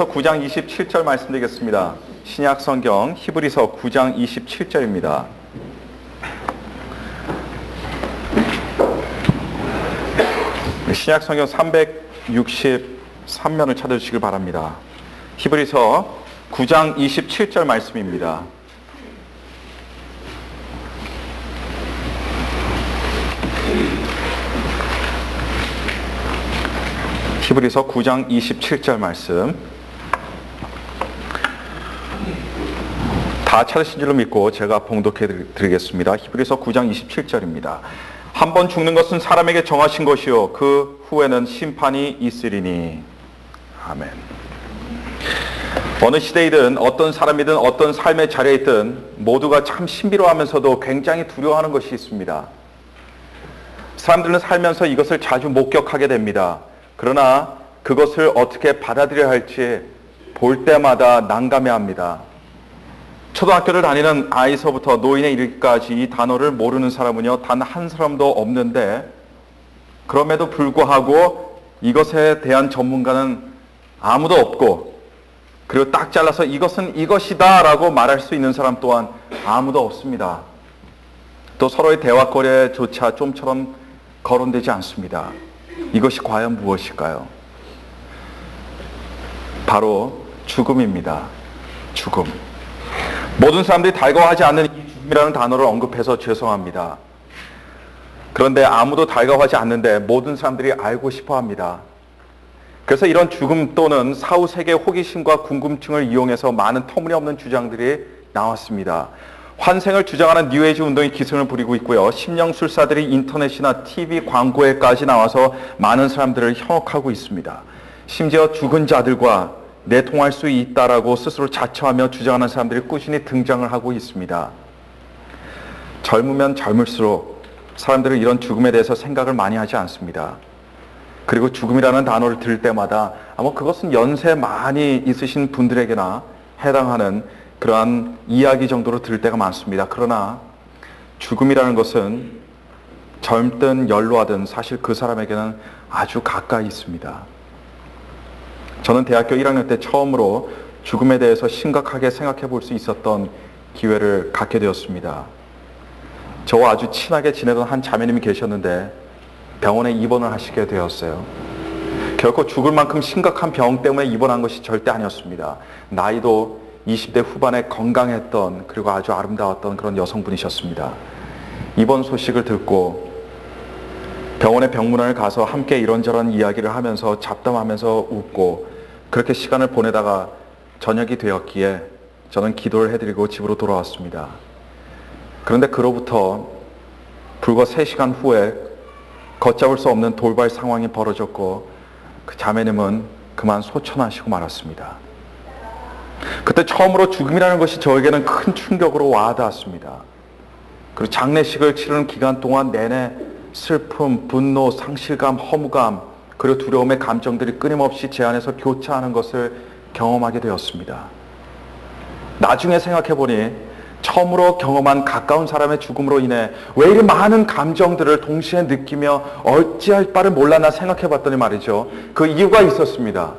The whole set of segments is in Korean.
9장 27절 말씀드리겠습니다. 신약 성경 히브리서 9장 27절입니다. 신약 성경 363면을 찾아주시길 바랍니다. 히브리서 9장 27절 말씀입니다. 히브리서 9장 27절 말씀. 다 찾으신 줄로 믿고 제가 봉독해 드리겠습니다. 히브리서 9장 27절입니다. 한 번 죽는 것은 사람에게 정하신 것이요 그 후에는 심판이 있으리니. 아멘. 어느 시대이든 어떤 사람이든 어떤 삶의 자리에 있든 모두가 참 신비로워하면서도 굉장히 두려워하는 것이 있습니다. 사람들은 살면서 이것을 자주 목격하게 됩니다. 그러나 그것을 어떻게 받아들여야 할지 볼 때마다 난감해합니다. 초등학교를 다니는 아이서부터 노인에 이르기까지 이 단어를 모르는 사람은요 단 한 사람도 없는데, 그럼에도 불구하고 이것에 대한 전문가는 아무도 없고, 그리고 딱 잘라서 이것은 이것이다 라고 말할 수 있는 사람 또한 아무도 없습니다. 또 서로의 대화거리조차 좀처럼 거론되지 않습니다. 이것이 과연 무엇일까요? 바로 죽음입니다. 죽음. 모든 사람들이 달가워하지 않는 이 죽음이라는 단어를 언급해서 죄송합니다. 그런데 아무도 달가워하지 않는데 모든 사람들이 알고 싶어합니다. 그래서 이런 죽음 또는 사후세계의 호기심과 궁금증을 이용해서 많은 터무니없는 주장들이 나왔습니다. 환생을 주장하는 뉴에이지 운동이 기승을 부리고 있고요. 심령술사들이 인터넷이나 TV 광고에까지 나와서 많은 사람들을 현혹하고 있습니다. 심지어 죽은 자들과 내통할 수 있다라고 스스로 자처하며 주장하는 사람들이 꾸준히 등장을 하고 있습니다. 젊으면 젊을수록 사람들은 이런 죽음에 대해서 생각을 많이 하지 않습니다. 그리고 죽음이라는 단어를 들을 때마다 아마 그것은 연세 많이 있으신 분들에게나 해당하는 그러한 이야기 정도로 들을 때가 많습니다. 그러나 죽음이라는 것은 젊든 연로하든 사실 그 사람에게는 아주 가까이 있습니다. 저는 대학교 1학년 때 처음으로 죽음에 대해서 심각하게 생각해 볼 수 있었던 기회를 갖게 되었습니다. 저와 아주 친하게 지내던 한 자매님이 계셨는데 병원에 입원을 하시게 되었어요. 결코 죽을 만큼 심각한 병 때문에 입원한 것이 절대 아니었습니다. 나이도 20대 후반에 건강했던, 그리고 아주 아름다웠던 그런 여성분이셨습니다. 입원 소식을 듣고 병원의 병문안을 가서 함께 이런저런 이야기를 하면서 잡담하면서 웃고 그렇게 시간을 보내다가 저녁이 되었기에 저는 기도를 해드리고 집으로 돌아왔습니다. 그런데 그로부터 불과 3시간 후에 걷잡을 수 없는 돌발 상황이 벌어졌고 그 자매님은 그만 소천하시고 말았습니다. 그때 처음으로 죽음이라는 것이 저에게는 큰 충격으로 와닿았습니다. 그리고 장례식을 치르는 기간 동안 내내 슬픔, 분노, 상실감, 허무감, 그리고 두려움의 감정들이 끊임없이 제 안에서 교차하는 것을 경험하게 되었습니다. 나중에 생각해보니 처음으로 경험한 가까운 사람의 죽음으로 인해 왜 이리 많은 감정들을 동시에 느끼며 어찌할 바를 몰랐나 생각해봤더니 말이죠, 그 이유가 있었습니다.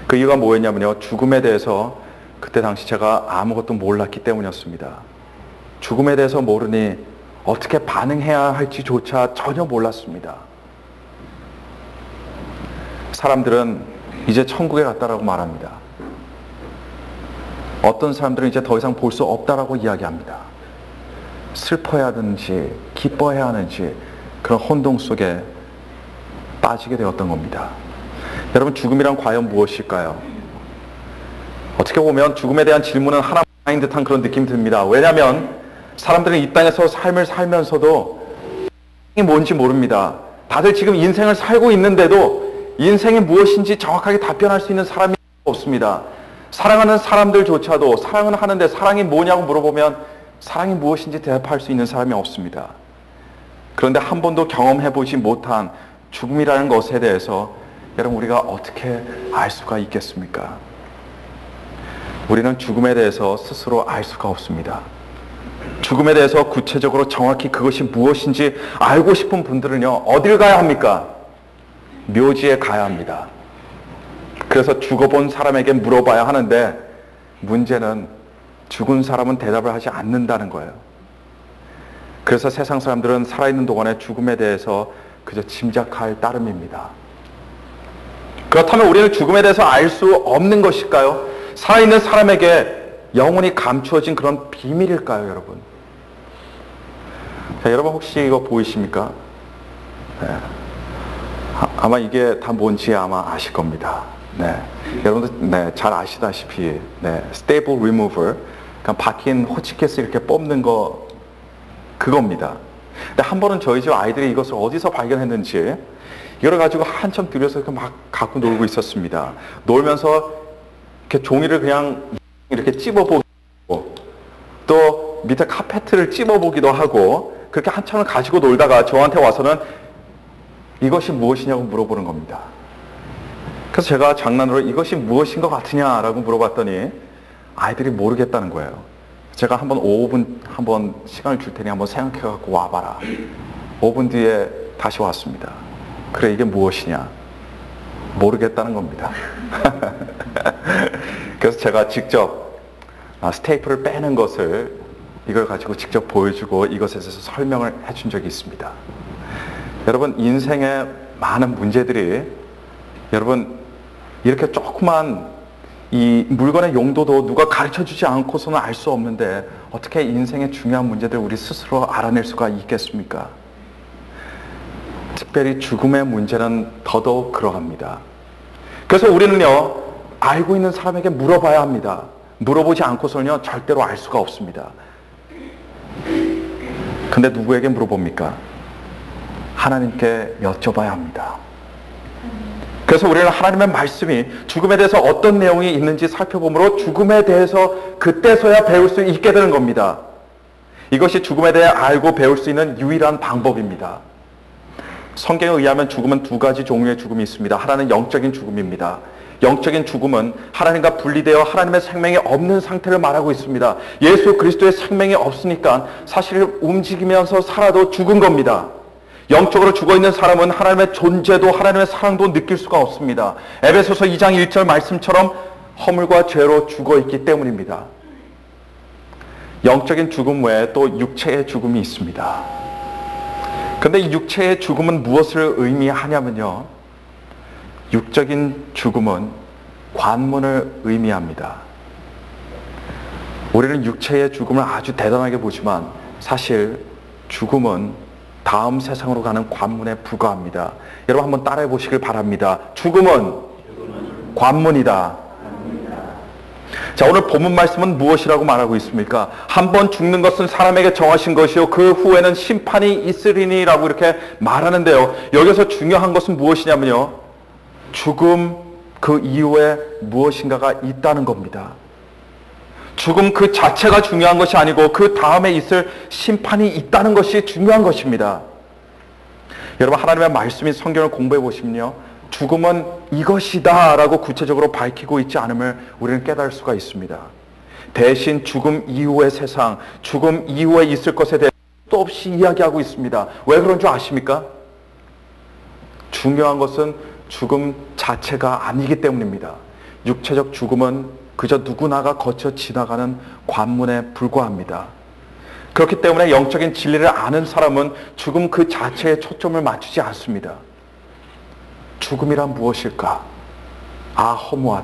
그 이유가 뭐였냐면요, 죽음에 대해서 그때 당시 제가 아무것도 몰랐기 때문이었습니다. 죽음에 대해서 모르니 어떻게 반응해야 할지조차 전혀 몰랐습니다. 사람들은 이제 천국에 갔다라고 말합니다. 어떤 사람들은 이제 더 이상 볼 수 없다라고 이야기합니다. 슬퍼해야 하는지 기뻐해야 하는지 그런 혼동 속에 빠지게 되었던 겁니다. 여러분, 죽음이란 과연 무엇일까요? 어떻게 보면 죽음에 대한 질문은 하나만인 듯한 그런 느낌이 듭니다. 왜냐하면 사람들은 이 땅에서 삶을 살면서도 인생이 뭔지 모릅니다. 다들 지금 인생을 살고 있는데도 인생이 무엇인지 정확하게 답변할 수 있는 사람이 없습니다. 사랑하는 사람들조차도 사랑은 하는데 사랑이 뭐냐고 물어보면 사랑이 무엇인지 대답할 수 있는 사람이 없습니다. 그런데 한 번도 경험해보지 못한 죽음이라는 것에 대해서 여러분, 우리가 어떻게 알 수가 있겠습니까? 우리는 죽음에 대해서 스스로 알 수가 없습니다. 죽음에 대해서 구체적으로 정확히 그것이 무엇인지 알고 싶은 분들은요, 어딜 가야 합니까? 묘지에 가야 합니다. 그래서 죽어본 사람에게 물어봐야 하는데 문제는 죽은 사람은 대답을 하지 않는다는 거예요. 그래서 세상 사람들은 살아있는 동안에 죽음에 대해서 그저 짐작할 따름입니다. 그렇다면 우리는 죽음에 대해서 알 수 없는 것일까요? 살아있는 사람에게 영원히 감추어진 그런 비밀일까요, 여러분? 자, 여러분 혹시 이거 보이십니까? 네. 아마 이게 다 뭔지 아마 아실 겁니다. 네. 여러분들 네, 잘 아시다시피 스테이블 리무버, 그러니까 박힌 호치케스 이렇게 뽑는 거 그겁니다. 근데 한 번은 저희 집 아이들이 이것을 어디서 발견했는지 이걸 가지고 한참 들여서 이렇게 막 갖고 놀고 있었습니다. 놀면서 이렇게 종이를 그냥 이렇게 찝어보고 또 밑에 카페트를 찝어보기도 하고 그렇게 한참을 가지고 놀다가 저한테 와서는 이것이 무엇이냐고 물어보는 겁니다. 그래서 제가 장난으로 이것이 무엇인 것 같으냐라고 물어봤더니 아이들이 모르겠다는 거예요. 제가 한번 5분 한번 시간을 줄 테니 한번 생각해갖고 와봐라. 5분 뒤에 다시 왔습니다. 그래, 이게 무엇이냐? 모르겠다는 겁니다. 그래서 제가 직접 스테이플을 빼는 것을 이걸 가지고 직접 보여주고 이것에 대해서 설명을 해준 적이 있습니다. 여러분, 인생의 많은 문제들이 여러분 이렇게 조그만 이 물건의 용도도 누가 가르쳐주지 않고서는 알 수 없는데 어떻게 인생의 중요한 문제들을 우리 스스로 알아낼 수가 있겠습니까? 특별히 죽음의 문제는 더더욱 그러합니다. 그래서 우리는요, 알고 있는 사람에게 물어봐야 합니다. 물어보지 않고서는요, 절대로 알 수가 없습니다. 근데 누구에게 물어봅니까? 하나님께 여쭤봐야 합니다. 그래서 우리는 하나님의 말씀이 죽음에 대해서 어떤 내용이 있는지 살펴보므로 죽음에 대해서 그때서야 배울 수 있게 되는 겁니다. 이것이 죽음에 대해 알고 배울 수 있는 유일한 방법입니다. 성경에 의하면 죽음은 두 가지 종류의 죽음이 있습니다. 하나는 영적인 죽음입니다. 영적인 죽음은 하나님과 분리되어 하나님의 생명이 없는 상태를 말하고 있습니다. 예수 그리스도의 생명이 없으니까 사실 움직이면서 살아도 죽은 겁니다. 영적으로 죽어있는 사람은 하나님의 존재도 하나님의 사랑도 느낄 수가 없습니다. 에베소서 2장 1절 말씀처럼 허물과 죄로 죽어있기 때문입니다. 영적인 죽음 외에 또 육체의 죽음이 있습니다. 그런데 이 육체의 죽음은 무엇을 의미하냐면요, 육적인 죽음은 관문을 의미합니다. 우리는 육체의 죽음을 아주 대단하게 보지만 사실 죽음은 다음 세상으로 가는 관문에 불과합니다. 여러분 한번 따라해 보시길 바랍니다. 죽음은 관문이다. 자, 오늘 본문 말씀은 무엇이라고 말하고 있습니까? 한 번 죽는 것은 사람에게 정하신 것이요 그 후에는 심판이 있으리니 라고 이렇게 말하는데요, 여기서 중요한 것은 무엇이냐면요, 죽음 그 이후에 무엇인가가 있다는 겁니다. 죽음 그 자체가 중요한 것이 아니고 그 다음에 있을 심판이 있다는 것이 중요한 것입니다. 여러분, 하나님의 말씀인 성경을 공부해 보시면요, 죽음은 이것이다 라고 구체적으로 밝히고 있지 않음을 우리는 깨달을 수가 있습니다. 대신 죽음 이후의 세상, 죽음 이후에 있을 것에 대해 또 없이 이야기하고 있습니다. 왜 그런 줄 아십니까? 중요한 것은 죽음 자체가 아니기 때문입니다. 육체적 죽음은 그저 누구나가 거쳐 지나가는 관문에 불과합니다. 그렇기 때문에 영적인 진리를 아는 사람은 죽음 그 자체에 초점을 맞추지 않습니다. 죽음이란 무엇일까? 아, 허무하다.